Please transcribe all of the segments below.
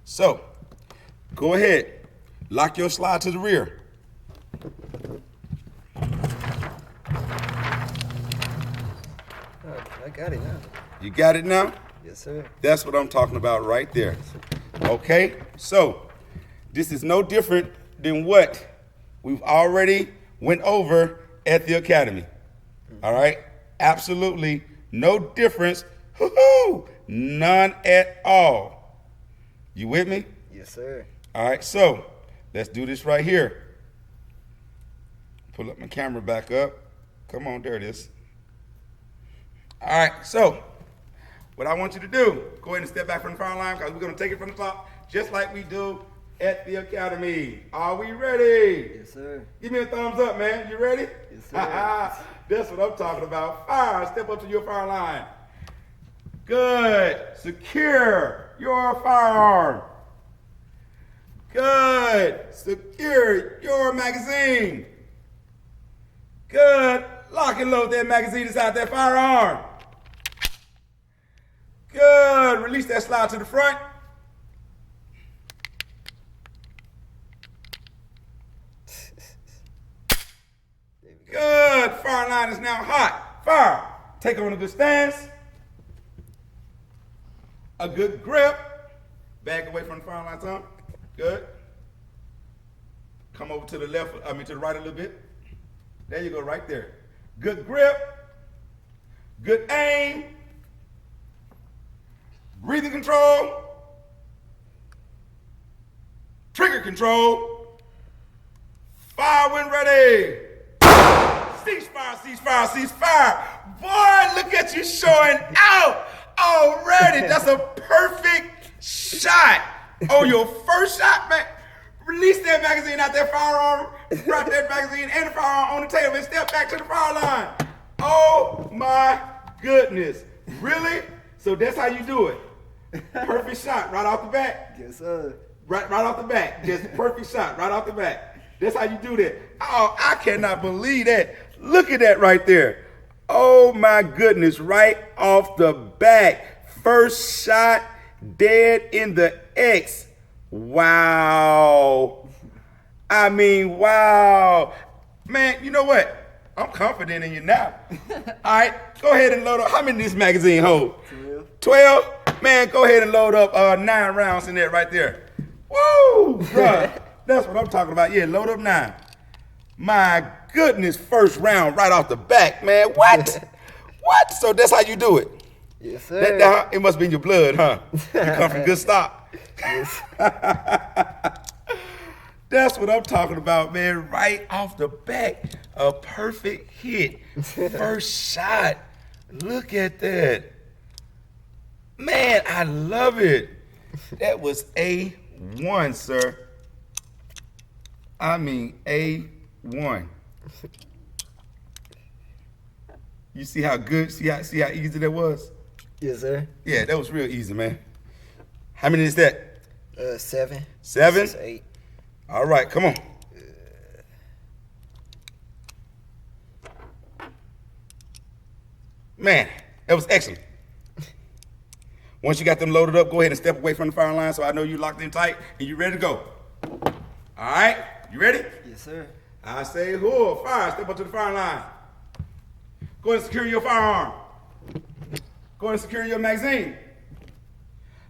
So, go ahead. Lock your slide to the rear. I got it now. You got it now? Yes, sir. That's what I'm talking about right there. Okay? So, this is no different than what we've already went over at the academy. All right? Absolutely no difference. Hoo-hoo! None at all. You with me? Yes, sir. All right, so let's do this right here. Pull up my camera back up. Come on, there it is. All right, so what I want you to do, go ahead and step back from the front line because we're going to take it from the top just like we do at the academy. Are we ready? Yes, sir. Give me a thumbs up, man. You ready? Yes, sir. That's what I'm talking about. Fire. Step up to your fire line. Good. Secure your firearm. Good. Secure your magazine. Good. Lock and load that magazine inside that firearm. Good. Release that slide to the front. Good. Fire line is now hot. Fire. Take on a good stance. A good grip. Back away from the fire line some. Good. Come over to the left, to the right a little bit. There you go, right there. Good grip. Good aim. Breathing control. Trigger control. Fire when ready. Cease fire, cease fire, cease fire. Boy, look at you showing out already. That's a perfect shot. Oh, your first shot, man. Release that magazine out that firearm. Drop that magazine and the firearm on the table and step back to the fire line. Oh my goodness. Really? So that's how you do it. Perfect shot right off the bat. Yes, sir. Right off the bat. Just perfect shot right off the bat. That's how you do that. Oh, I cannot believe that. Look at that right there. Oh my goodness, right off the back. First shot, dead in the X. Wow. I mean, wow. Man, you know what? I'm confident in you now. All right, go ahead and load up. How many does this magazine hold? 12. 12? Man, go ahead and load up 9 rounds in there right there. Woo, bruh. That's what I'm talking about. Yeah, load up 9. My goodness, first round right off the back, man. What? What? So that's how you do it? Yes, sir. It must be in your blood, huh? You come from good stock. Yes. That's what I'm talking about, man. Right off the back, a perfect hit. First shot. Look at that. Man, I love it. That was A1, sir. I mean, A1. You see how good, see how easy that was? Yes, sir. Yeah, that was real easy, man. How many is that? 7. 7? 6, 8. All right, come on. Man, that was excellent. Once you got them loaded up, go ahead and step away from the fire line so I know you locked in tight and you're ready to go. All right, you ready? Yes, sir. I say, whoa, fire, step up to the fire line. Go ahead and secure your firearm. Go ahead and secure your magazine.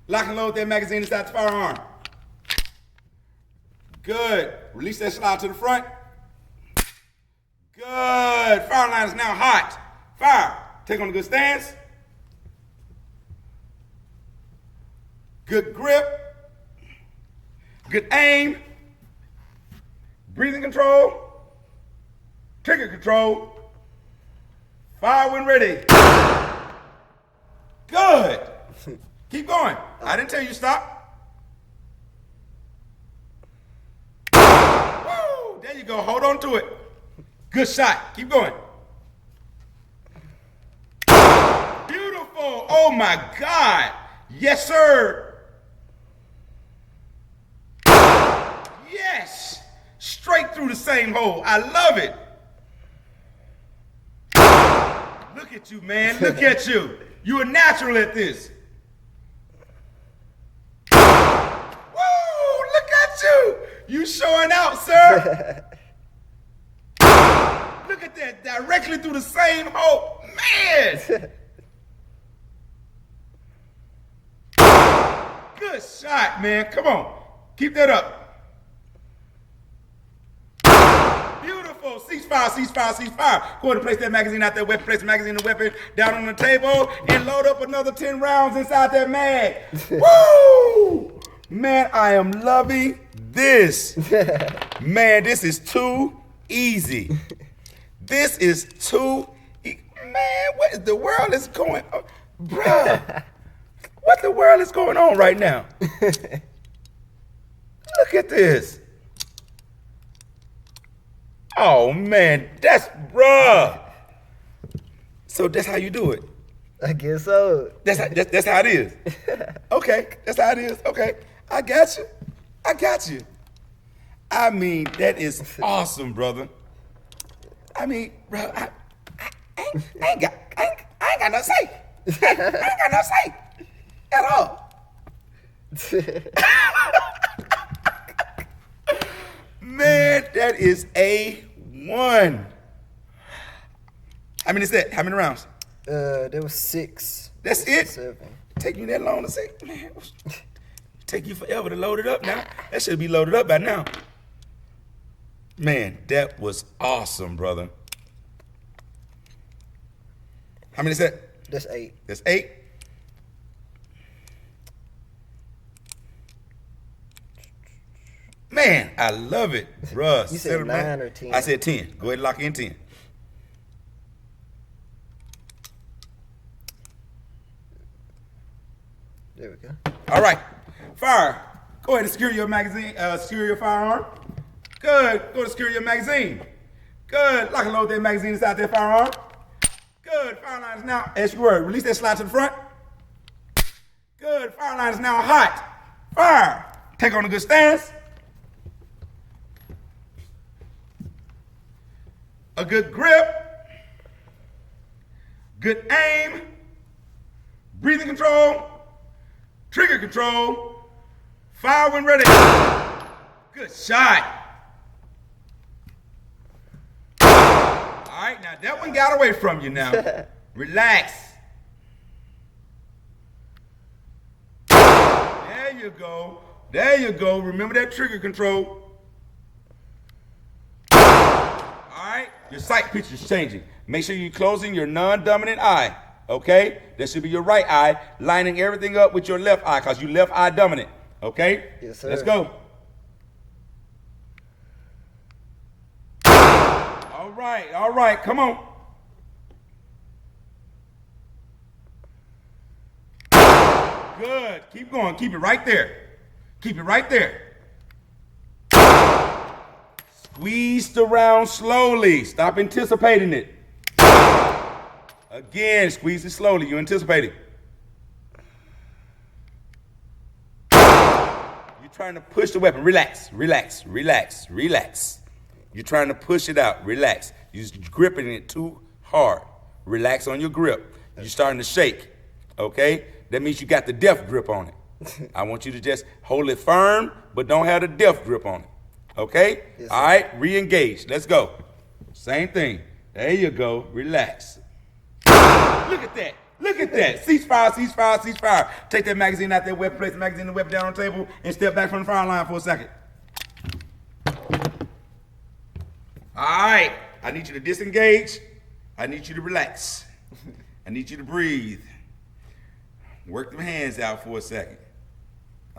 Lock and load that magazine inside the firearm. Good. Release that slide to the front. Good. Fire line is now hot. Fire. Take on a good stance. Good grip. Good aim. Breathing control. Trigger control. Fire when ready. Good. Keep going. I didn't tell you to stop. Woo! There you go. Hold on to it. Good shot. Keep going. Beautiful. Oh my God. Yes, sir. Yes. Straight through the same hole. I love it. Look at you, man. Look at you. You're a natural at this. You showing out, sir. Look at that, directly through the same hole. Man. Good shot, man. Come on. Keep that up. Beautiful. Ceasefire, ceasefire, ceasefire. Go ahead and place that magazine out there. Weapon, place the magazine and the weapon down on the table and load up another 10 rounds inside that mag. Woo! Man, I am loving this. Man, this is too easy. This is too Man, what is the world is going on? Bruh. What the world is going on right now? Look at this. Oh man, that's bruh. So that's how you do it. I guess so. That's how it is. Okay, that's how it is. Okay, I got you. I got you. I mean, that is awesome, brother. I mean, bro, I ain't got no say. I ain't got no say at all. Man, that is A1. How many is that? How many rounds? There was 6. That's it? 7. Take you that long to say? Man, take you forever to load it up now. That should be loaded up by now. Man, that was awesome, brother. How many is that? That's 8. That's 8. Man, I love it, bruh. You said 9 or 10? I said 10. Go ahead and lock in 10. There we go. All right, fire. Go ahead and secure your magazine, secure your firearm. Good, go to secure your magazine. Good, lock and load that magazine inside that firearm. Good, fire line is now, as you were, release that slide to the front. Good, fire line is now hot. Fire, take on a good stance. A good grip. Good aim. Breathing control. Trigger control. Fire when ready. Good shot. All right, now that one got away from you now. Relax. There you go. There you go. Remember that trigger control. All right, your sight picture's changing. Make sure you're closing your non-dominant eye, okay? That should be your right eye, lining everything up with your left eye, because you left eye dominant, okay? Yes, sir. Let's go. All right, come on. Good, keep going, keep it right there. Keep it right there. Squeeze the round slowly. Stop anticipating it. Again, squeeze it slowly. You're anticipating. You're trying to push the weapon. Relax, relax, relax, relax. You're trying to push it out. Relax. You're gripping it too hard. Relax on your grip. You're starting to shake. Okay? That means you got the death grip on it. I want you to just hold it firm, but don't have the death grip on it. Okay? Yes, all right, re-engage. Let's go. Same thing. There you go. Relax. Look at that. Look at that. Ceasefire, ceasefire, ceasefire. Take that magazine out there, weapon, place the magazine and the weapon down on the table, and step back from the fire line for a second. All right. I need you to disengage. I need you to relax. I need you to breathe. Work them hands out for a second.